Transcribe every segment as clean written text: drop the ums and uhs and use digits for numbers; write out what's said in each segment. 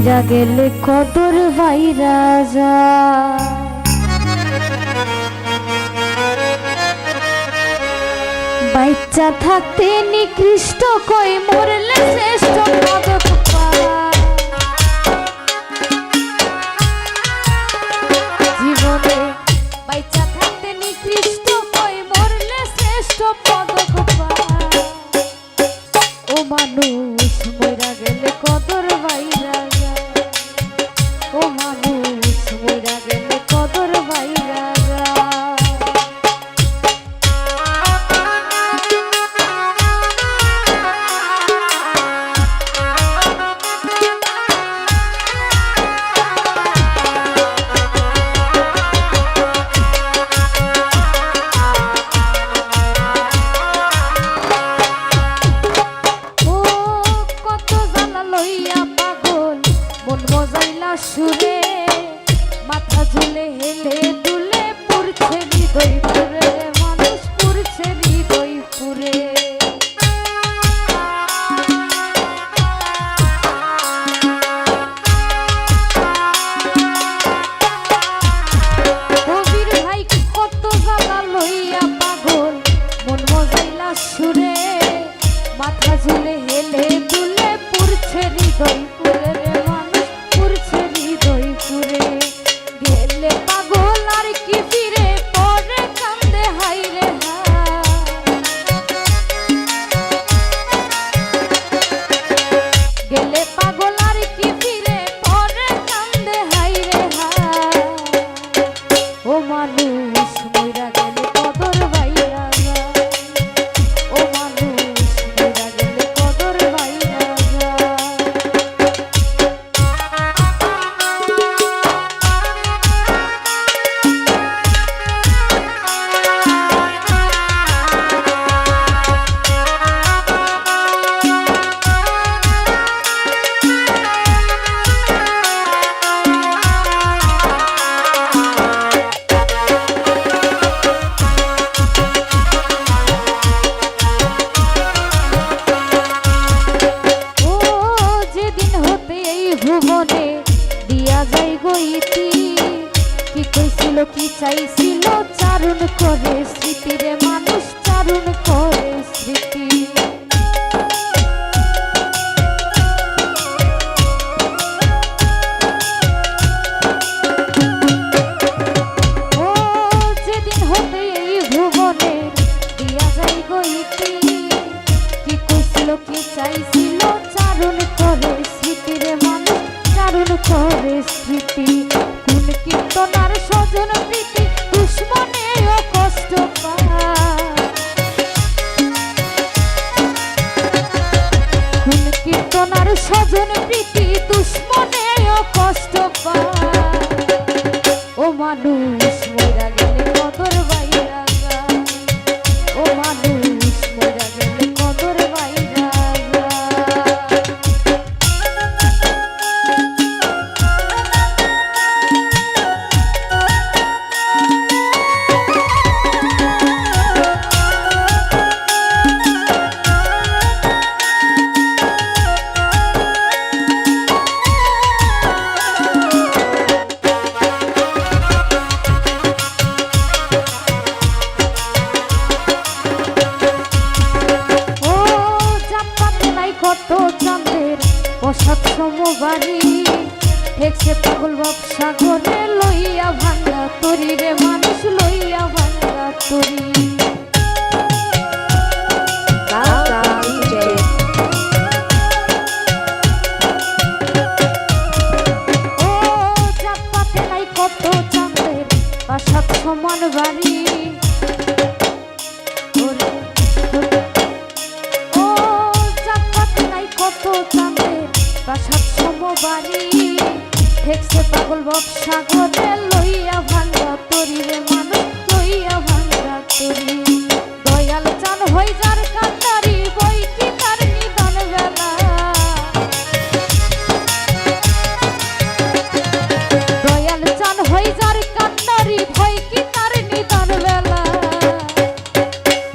মইরা গেলে কদর বাইরা যায়। বাচ্চা থাকতে নিকৃষ্ট কই মরলে শ্রেষ্ঠ পদক পায়। জীবনে বাচ্চা থাকতে নিকৃষ্ট কই মরলে শ্রেষ্ঠ পদক পায়। ও মানুষ মইরা গেলে কদর বাইরা যায়। ও মানুষ মইরা গেলে কদর বাইরা যায়। সুরে মাথা ঝুলে হেলে দুলে পুরছে হৃদয় পুরে মানুষ পুরছে হৃদয় পুরে। কবির ভাই কত জ্বালা লইয়া পাগল মন মজাইলা সুরে মাথা ঝুলে হেলে দুলে পুরছে হৃদয় পুরে। গেলে পাগল আর কি ফিরে পরে কান্দে হাইরে গেলে পাগল আর কি ফিরে পরে কান্দে হাইরে ও মানুষ মইরা গেলে কদর বাইরা যায়। ও মানুষ মইরা গেলে কদর বাইরা যায়। ভুবনে দিয়া যাই গইতি কি কইছিল কি চাইছিল চারণ করে স্মৃতি রে মানুষ চারণ করে স্মৃতি। ও যেদিন হতে এই ভুবনে দিয়া যাই গইতি কি কইছিল কি চাইছিল চারণ করে স্মৃতি রে মানুষ চারণ করে স্মৃতি। কোন কীর্তনার স্বজন প্রীতি দুশ্মনেও কষ্ট পায়। কোন কীর্তনার স্বজন প্রীতি দুশ্মনেও কষ্ট পায়। ও মানুষ মইরা গেলে কদর বাইরা যায়। ও মানুষ মইরা গেলে কদর বাইরা যায়। কত চাঁদের বসাত সমবাড়ি ঠেকছে পাগল ব্যবসা করে লইয়া ভাঙ্গা তরি রে মানুষ লইয়া ভাঙ্গা তরি। ও চাপাতে নাই কত চাঁদের বাসাত সমান বাড়ি প্রাসাদ সমবাড়ি ঠেকছে পাগল ব্যবসা করে লইয়া ভাঙ্গা তরি রে মানুষ লইয়া ভাঙ্গা তরি। দয়াল চান হই যার কান্দারি বই কি তার নিদান বেলা। দয়াল চান হই যার কান্দারি বই কি তার নিদান বেলা।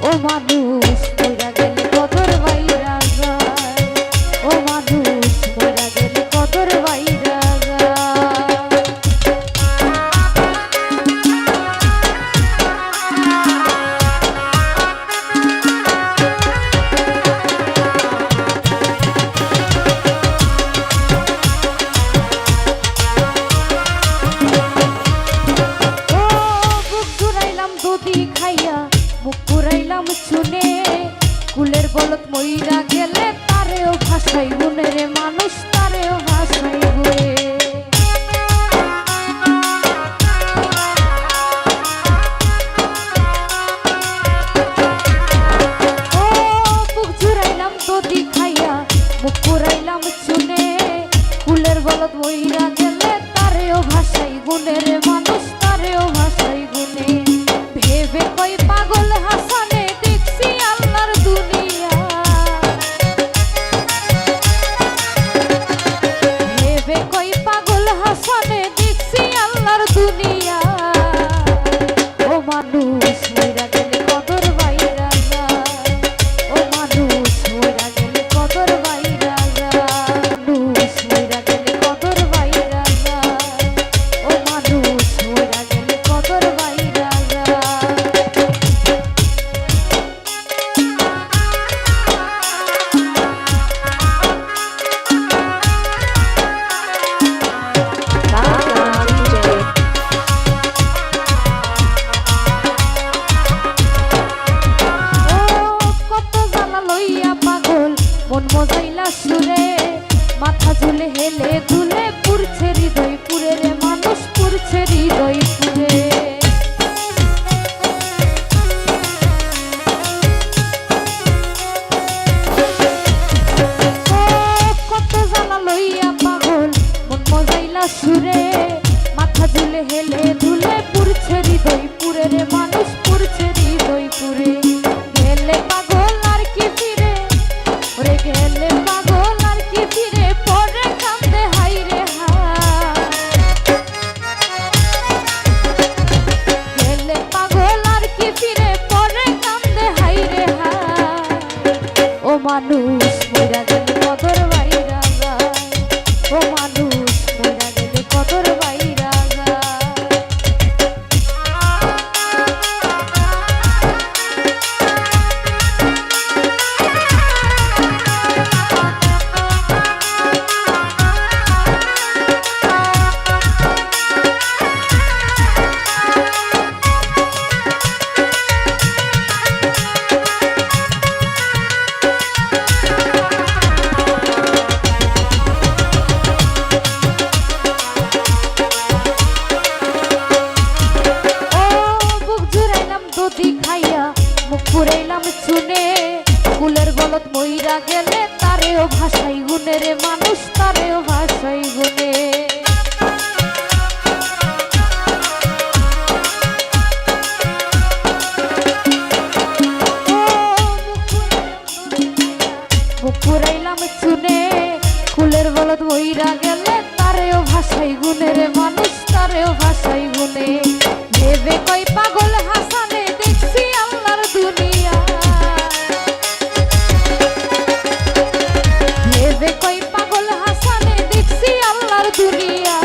ও মানুষ মইরা গেলে কদর বাইরা যায়। ও মানুষ মইরা গেলে কদর বাইরা শুনে কুলের বলত মইরা গেলে তারেও ভাষাই গুনে রে মানুষ তারেও ভাষাই গুনে ও বুক জুড়াইলাম তো দিখাইয়া মুখ পুরাইলাম শুনে কুলের বলত মইরা গেলে তারেও ভাষাই গুনে রে মানুষ তারেও ভাষাই গুনে ভেবে কই পাগল হাসানে দেখছি আল্লাহর দুনিয়া ভেবে কই পাগল হাসানে দেখছি আল্লাহর দুনিয়া ও মানুষ মইরা গেলে কদর বাইরা যায় ও মানুষ মইরা গেলে কদর বাইরা যায় মানুষ মইরা গেলে কদর বাইরা যায় ও মানুষ মইরা গেলে কদর বাইরা যায় মন মজাইলা সুরে মাথা ঝুলে হেলে দুলে পুরছে হৃদয় পুরে রে মানুষ পুরছে হৃদয় পুরে কত জ্বালা লইয়া পাগল মন মজাইলা সুরে মাথা ঝুলে হেলে দুলে পুরছে হৃদয় পুরে রে মানুষ পুরছে হৃদয় পুরে গেলে পাগল আর কি ফিরে ওরে গেলে পাগল আর কি ফিরে পরে কান্দে হাইরে হা গেলে পাগল আর কি ফিরে পরে কান্দে হাইরে হা ও মানুষ মইরা গেলে কদর বাইরা যায় ও মানুষ মইরা গেলে কদর বাইরা যায় খাইয়া মুখ পুরাইলাম শুনে কুলের গলত মইরা গেলে তারেও ভাষাই গুনে রে মানুষ তারেও ভাষাই গুনে মুখ পুরাইলাম শুনে কুলের গলত মইরা গেলে তারেও ভাষাই গুনে রে মানুষ তারেও ভাষাই গুনে ভেবে কই পাগল হাসানে দেখছি আল্লাহর দুনিয়া ভেবে কই পাগল হাসানে দেখছি আল্লাহর দুনিয়া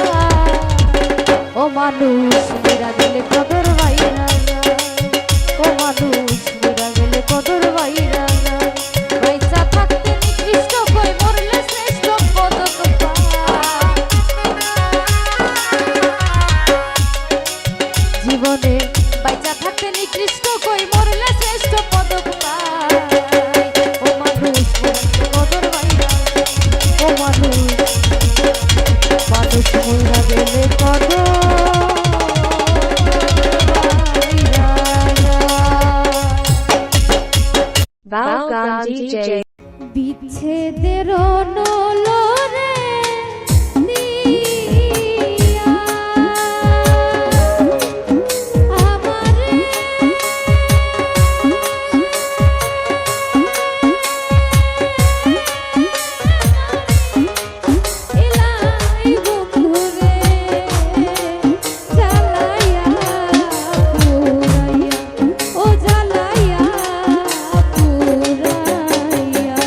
ও মানুষ মইরা গেলে কদর বাইরা যায় ও মানুষ মইরা গেলে কদর বাইরা যায় বাইচা থাকতে নিকৃষ্ট কই মরলে শ্রেষ্ঠ পদক পায় জীবনে বাইচা থাকতে নিকৃষ্ট কই মরলে শ্রেষ্ঠ পদক পায় ও মানুষ কদর বাইরা ও মানুষ মানুষ মইরা গেলে কদর বাইরা Valgam DJ বিচ্ছেদের নলরে দিয়া আমারে এলাই বন্ধুরে জ্বালাইয়া পুরাইয়া ও জ্বালাইয়া পুরাইয়া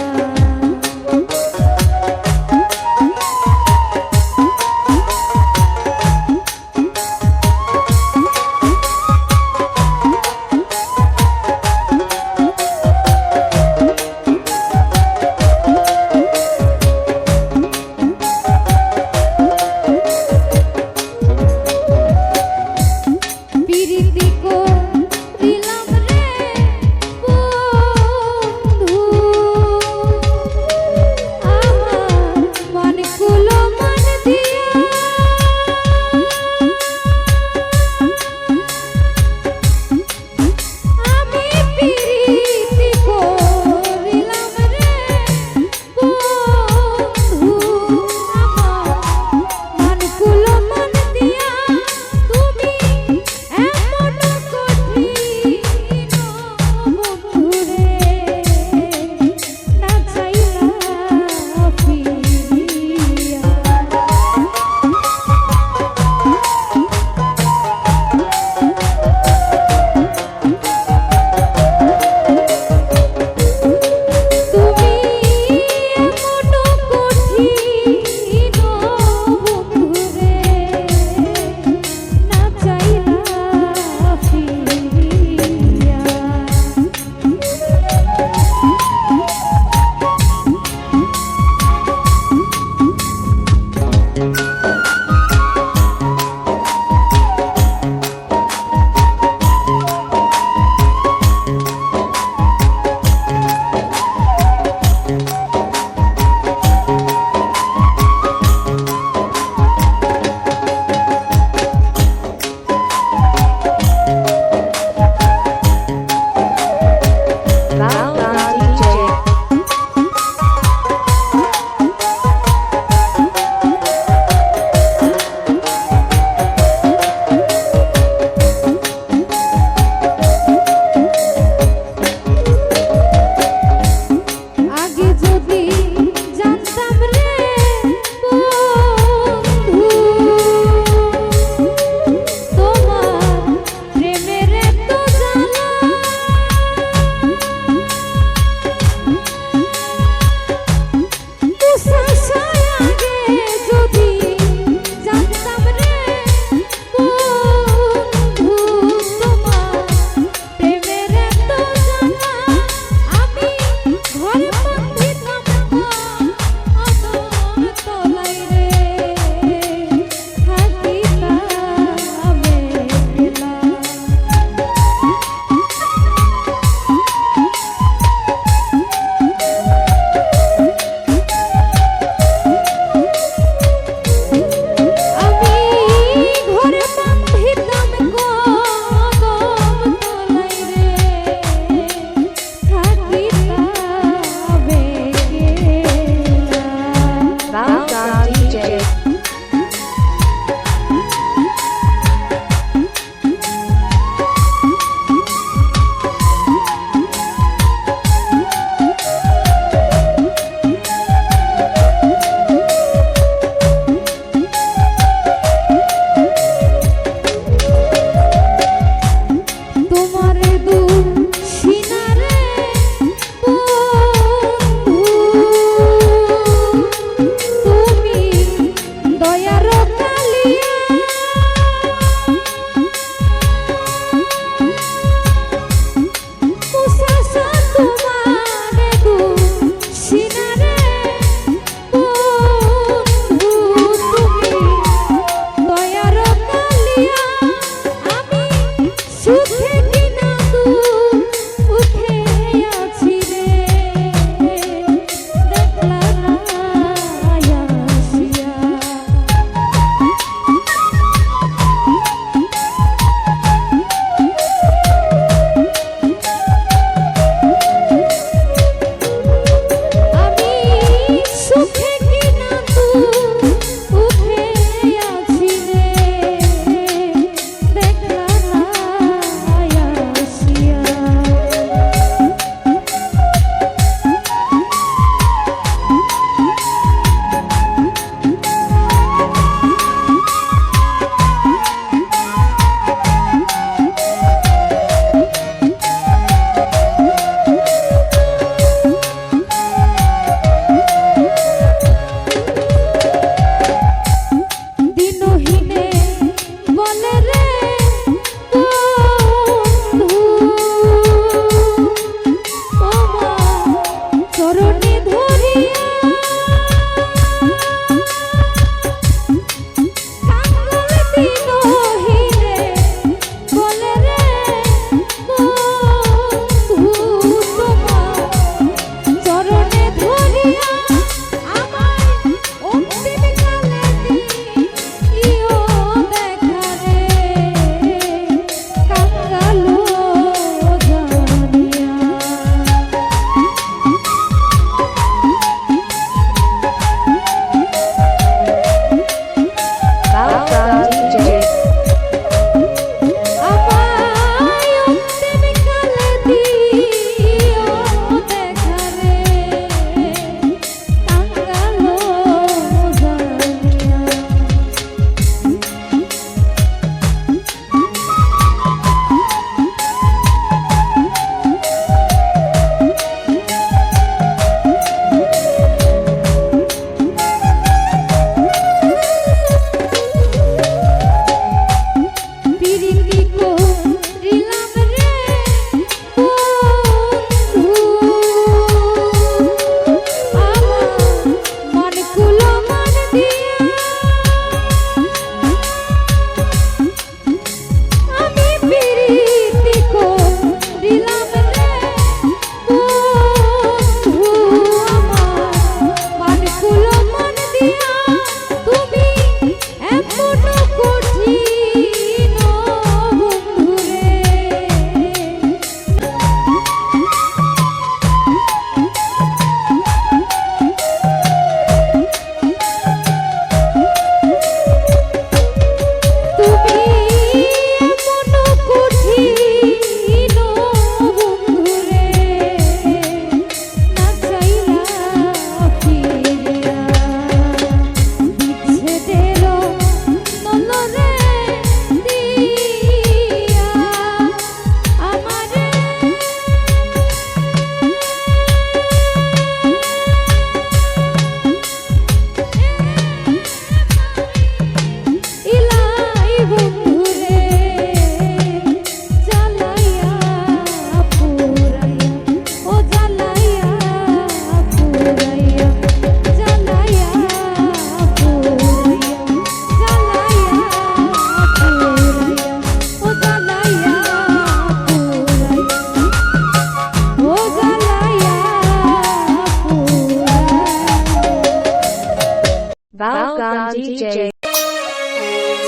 DJ.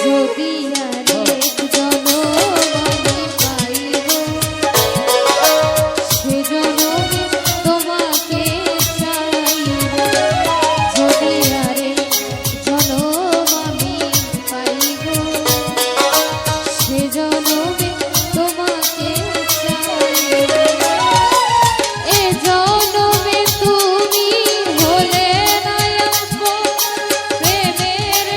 যদি আরেক জনম আমি পাইব, সে জনমে তোমাকে চাইব। যদি আরেক জনম আমি পাইব, সে জনমে তোমাকে চাইব। এ জনমে তুমি হলে না আপন, প্রেমের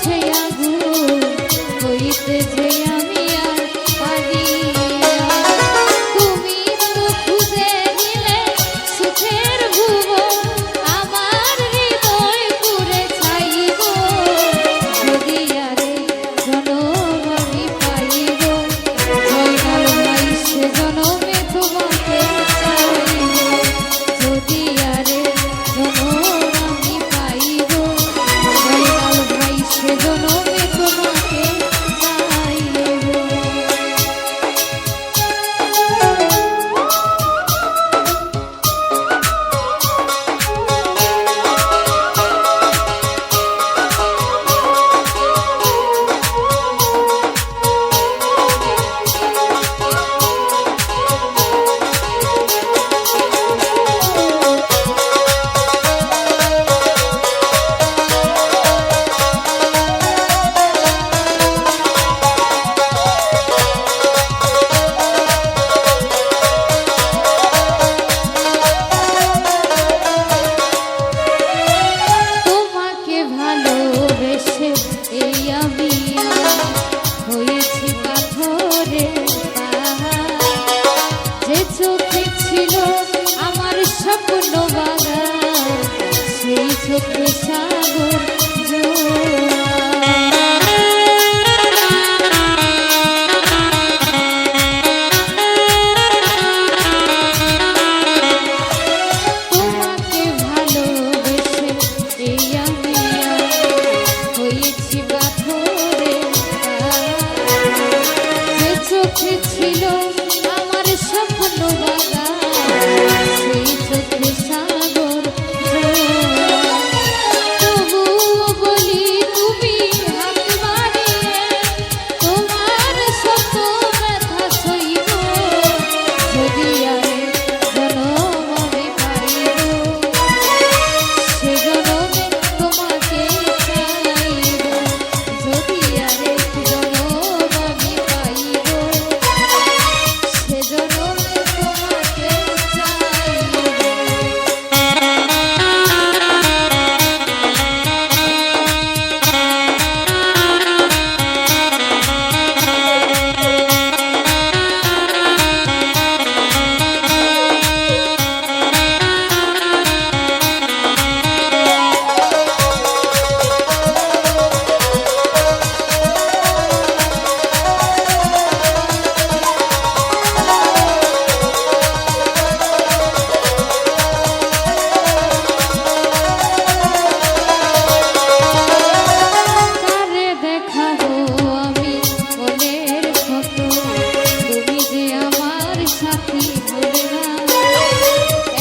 জ্বলছে আগুন হইতে যে আমি আর পারি না। তুমি তো খুঁজে নিলে সুখের ভুবন আমার হৃদয় পুরে ছাইব যদি আরে জনম আমি পাইব জয়নাল ভাই সে জনমে তোমাকে চাইব যদি আরে জনম আমি পাইব জয়নাল ভাই সে জনমে তোমাকে চাইব। তোমাকে ভালোবেসে এই আমি হয়েছি পাথরের পাহাড় যে চোখে ছিল আমার স্বপ্ন বাগান সেই চোখে সাগর জোয়ার। তোমাকে ভালোবেসে এই আমি হয়েছি পাথরের পাহাড় যে চোখে ছিল আমার স্বপ্ন বাগান সেই চোখে সাগর জোয়ার। তবুও বলি তুমি হাত বাড়িয়ে তোমার শত ব্যথা সইব যদি আরে জনম আমি পাইব সে জনমে তোমাকে চাইব যদি আরে জনম আমি পাইব সে জনমে তোমাকে কারে দেখাবো আমি মনের কত তুমি যে আমার সাথী ভুলে না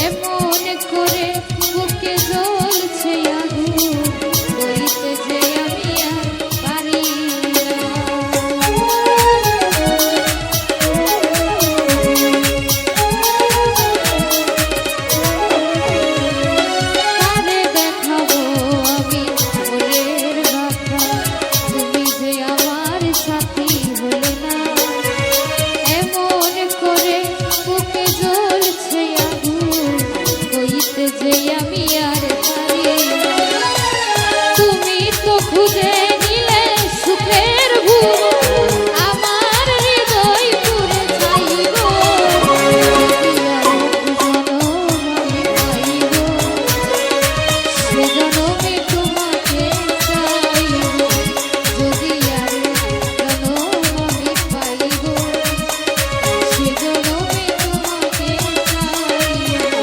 এমন করে বুকে জ্বলছে আগুন হইতে যে আমি আর পারি কারে দেখাবো আমি মনের কথা তুমি যে আমার সাথী হলে না এমন করে বুকে জ্বলছে আগুন হইতে যে আমি আর পারি না। তুমি তো খুঁজে নিলে সুখের ভুবন আমার হৃদয় পুরে ছাইব যদি আর জনম আমি পাইব সে জনমে তোমাকে চাইব যদি আর জনম আমি পাইব সে জনমে তোমাকে চাইব।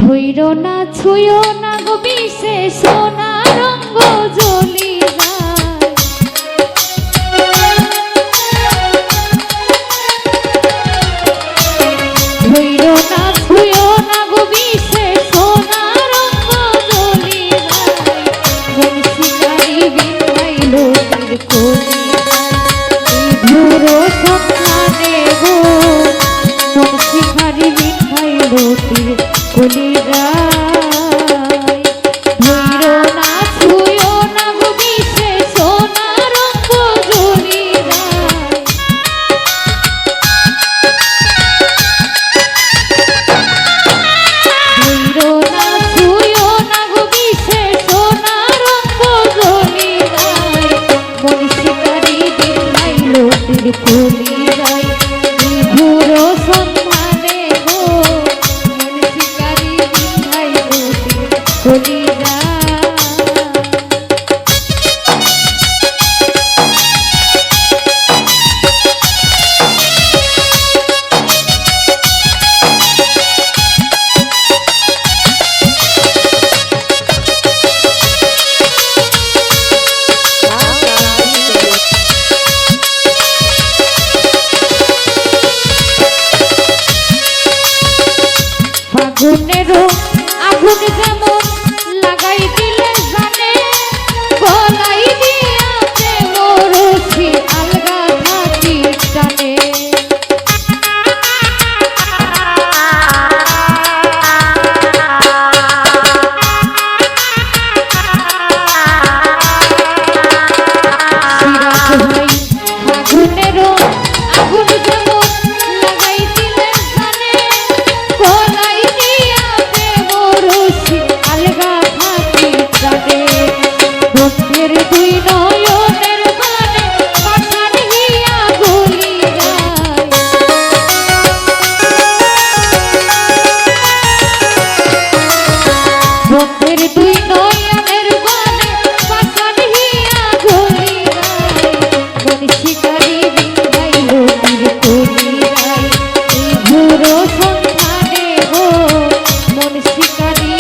ধৈর্য না ছুঁয়ো না গো বিষে সোনা রঙ্গ জ্বলি যায়। ধৈর্য না ছুঁয়ো না গো বিষে সোনা রঙ্গ জ্বলি যায়। মন শিকারি বিন্ধাইল তীর কলি ভুর সন্ধানে গো মন শিকারি বিন্ধাইল তীর কলি আগুনেরও আগুন যেমন লাগাই দিলে জানে গলাই দিয়াছে মরছি আলগা থাকি টানে। আগুনেরও আগুন যেমন লাগাই দিলে জানে গলাই আলগা থাকি যাবে। বন্ধের দুই নয়নের বানে পাশান হিয়া গলি যায়। বন্ধের দুই নয়নের বানে পাশান হিয়া গলি যায়। মন শিকারি বিন্ধাইল তীর কলি যায়। এই ভোর সন্ধানে গো মন শিকারি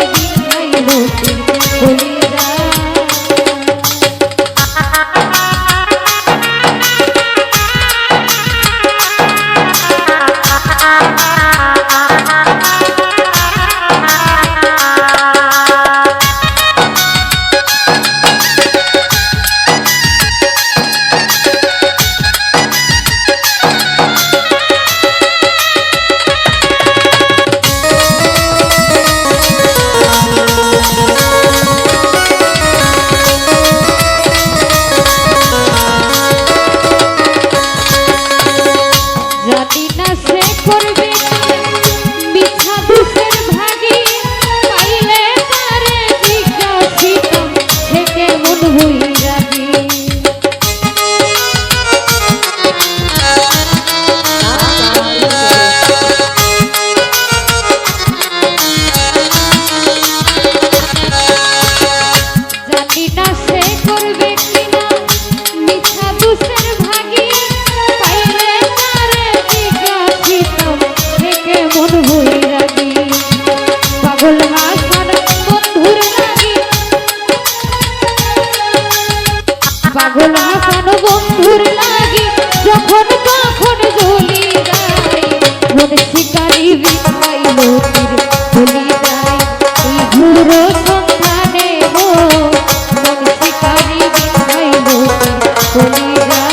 পাগল হাসান বন্ধুর লাগি যখন তখন জ্বলি যায়। মন শিকারি বিন্ধাইল তীর কলি যায়। এই ভোর সন্ধানে গো মন শিকারি বিন্ধাইল তীর কলি যায়।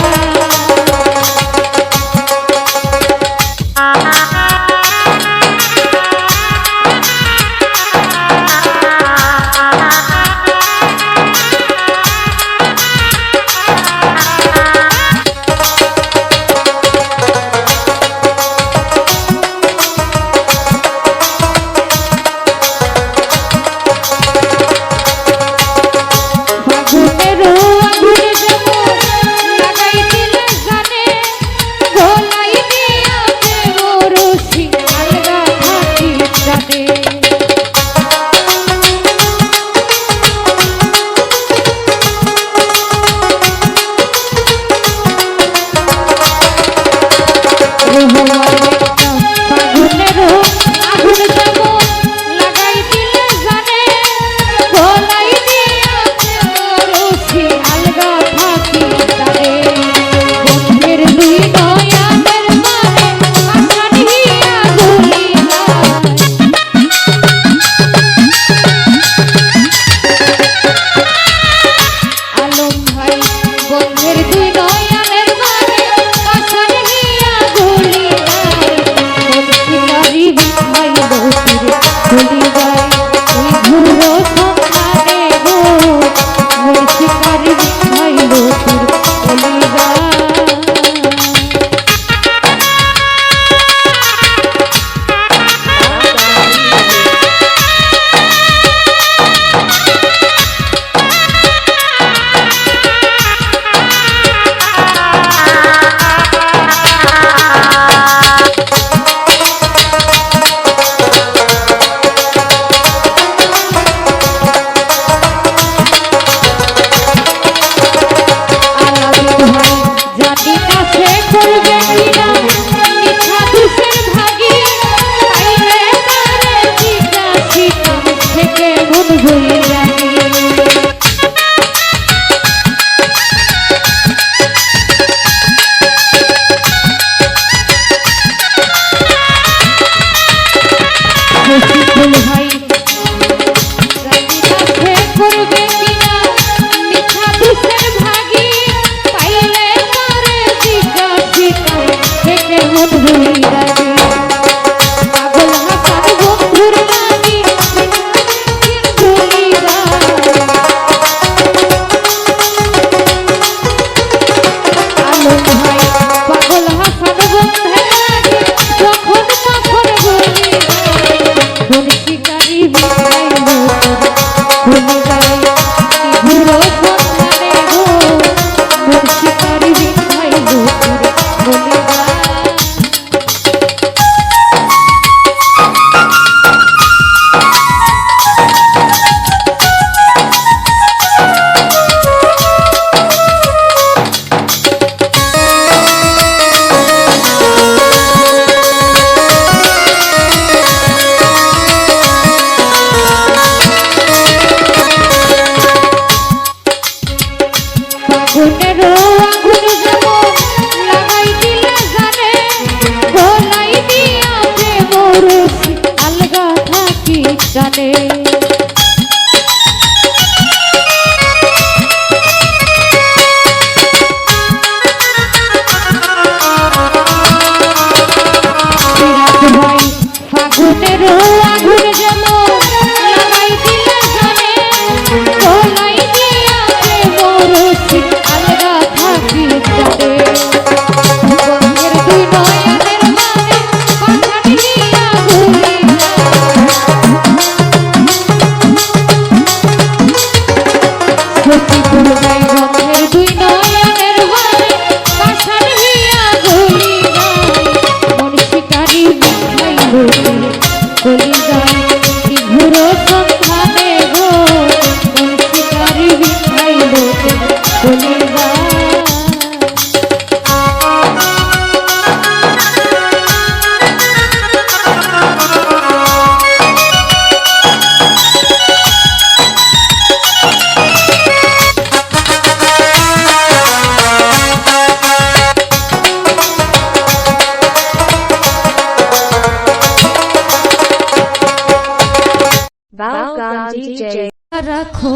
রাখো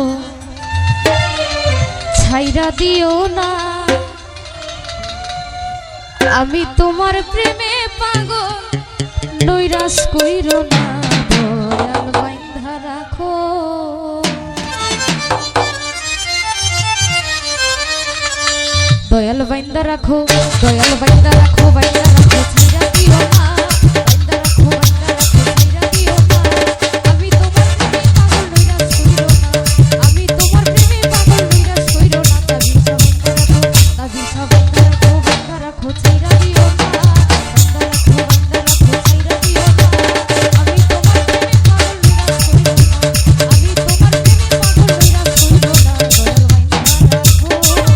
ছাইরা দিও না, আমি তোমার প্রেমে পাগল, নৈরাশ কইরো না, দয়াল বাইন্ধা রাখো। দয়াল বাইন্ধা রাখো, দয়াল বাইন্ধা রাখো, বাইন্ধা রাখো, ছাইরা দিও না, বাইন্ধা রাখো, বাইন্ধা রাখো, ছাইরা দিও না, আমি তোমার প্রেমে পাগল, নৈরাশ কইরো না, আমি তোমার প্রেমে পাগল, নৈরাশ কইরো না, তাবিজা বাইন্ধা রাখো, বাইন্ধা রাখো, ছাইরা দিও না, বাইন্ধা রাখো, বাইন্ধা রাখো, ছাইরা দিও না, আমি তোমার প্রেমে পাগল, নৈরাশ কইরো না, আমি তোমার প্রেমে পাগল, নৈরাশ কইরো না, দয়াল বাইন্ধা রাখো।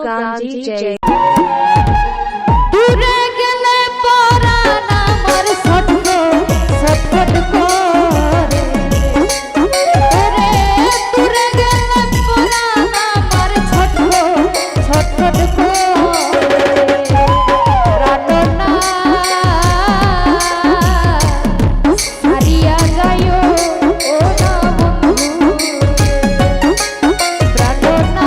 Galgan DJ. দূরে গেলে পরাণ আমার ছটফট ছটফট করে ওরে দূরে গেলে পরাণ আমার ছটফট ছটফট করে প্রাণনা হারিয়া যায়ো ও না বন্ধু প্রাণনা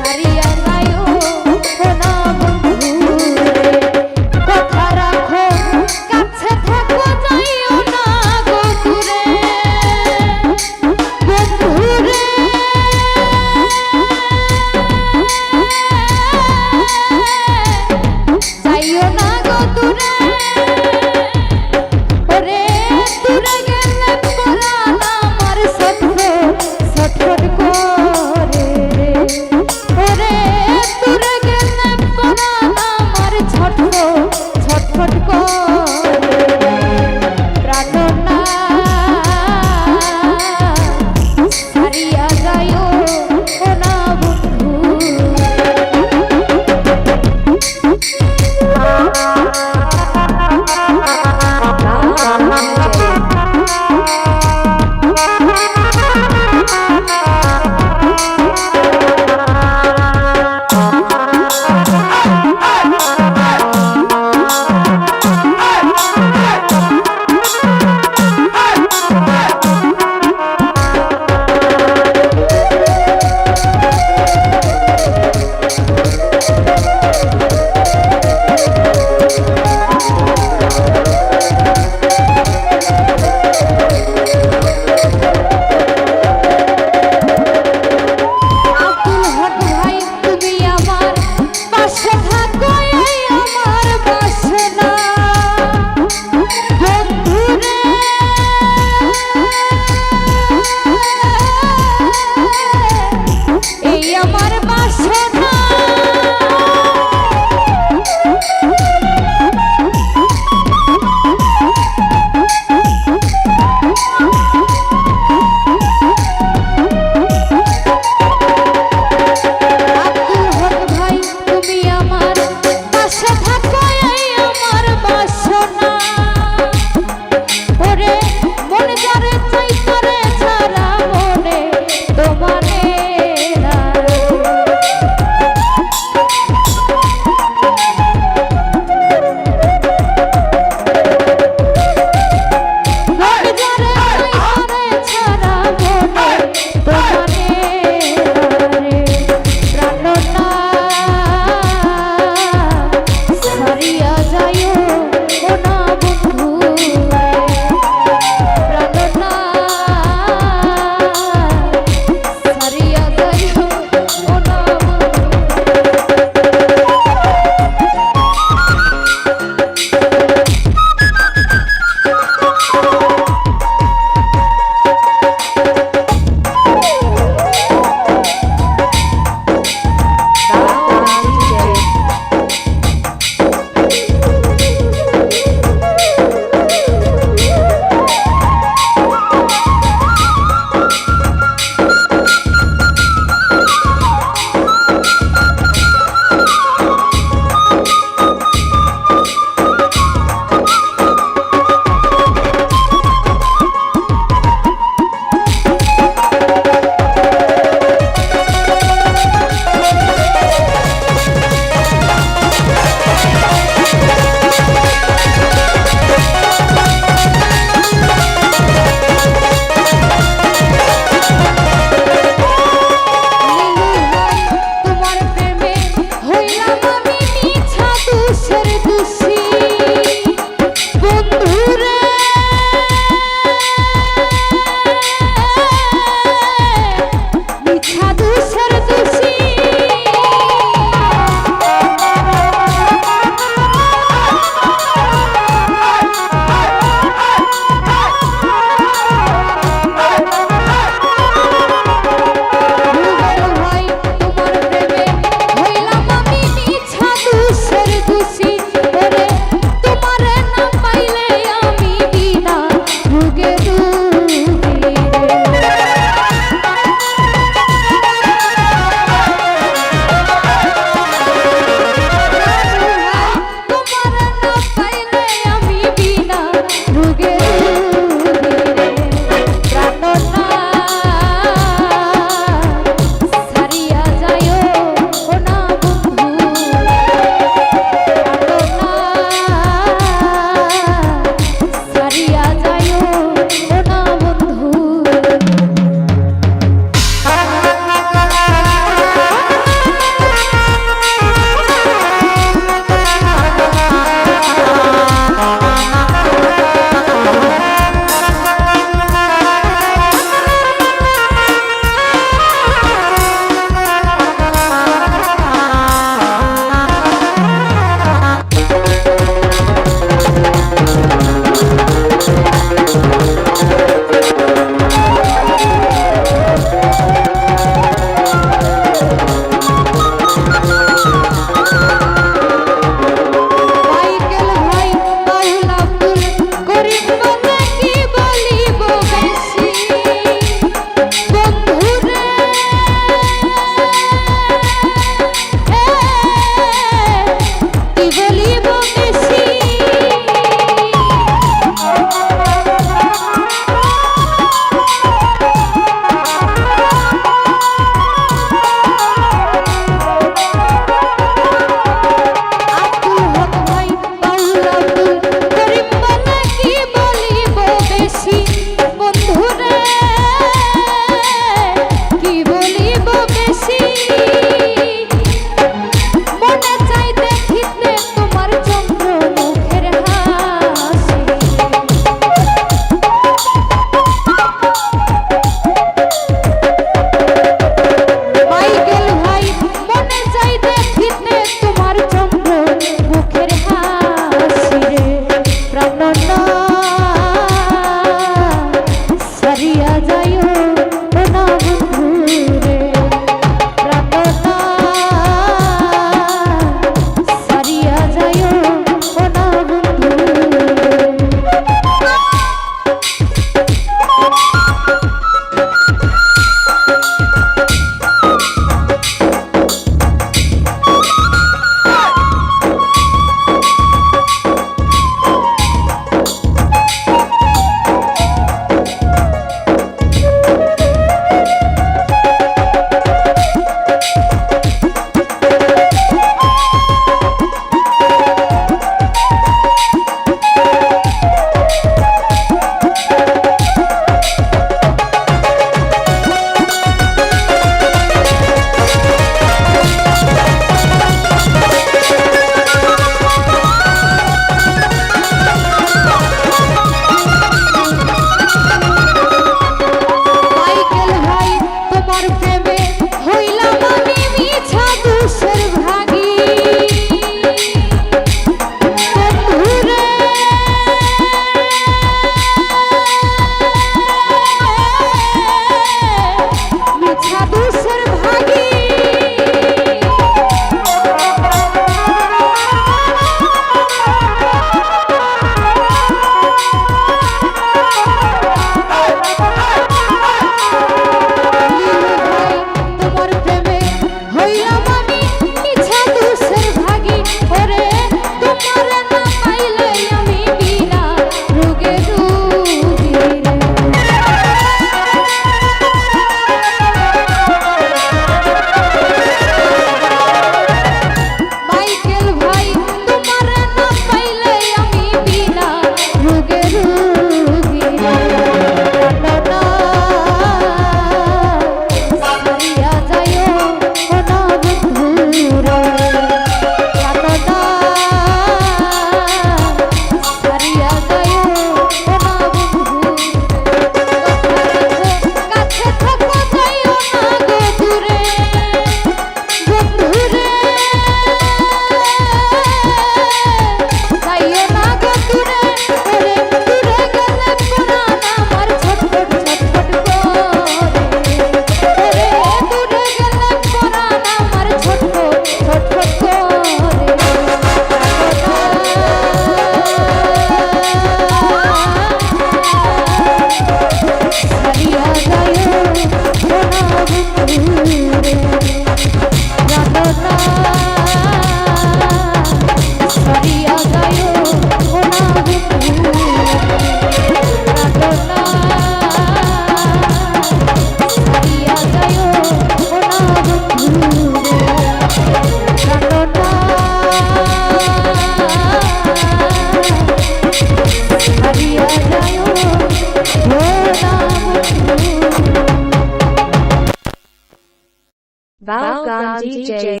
Valgam DJ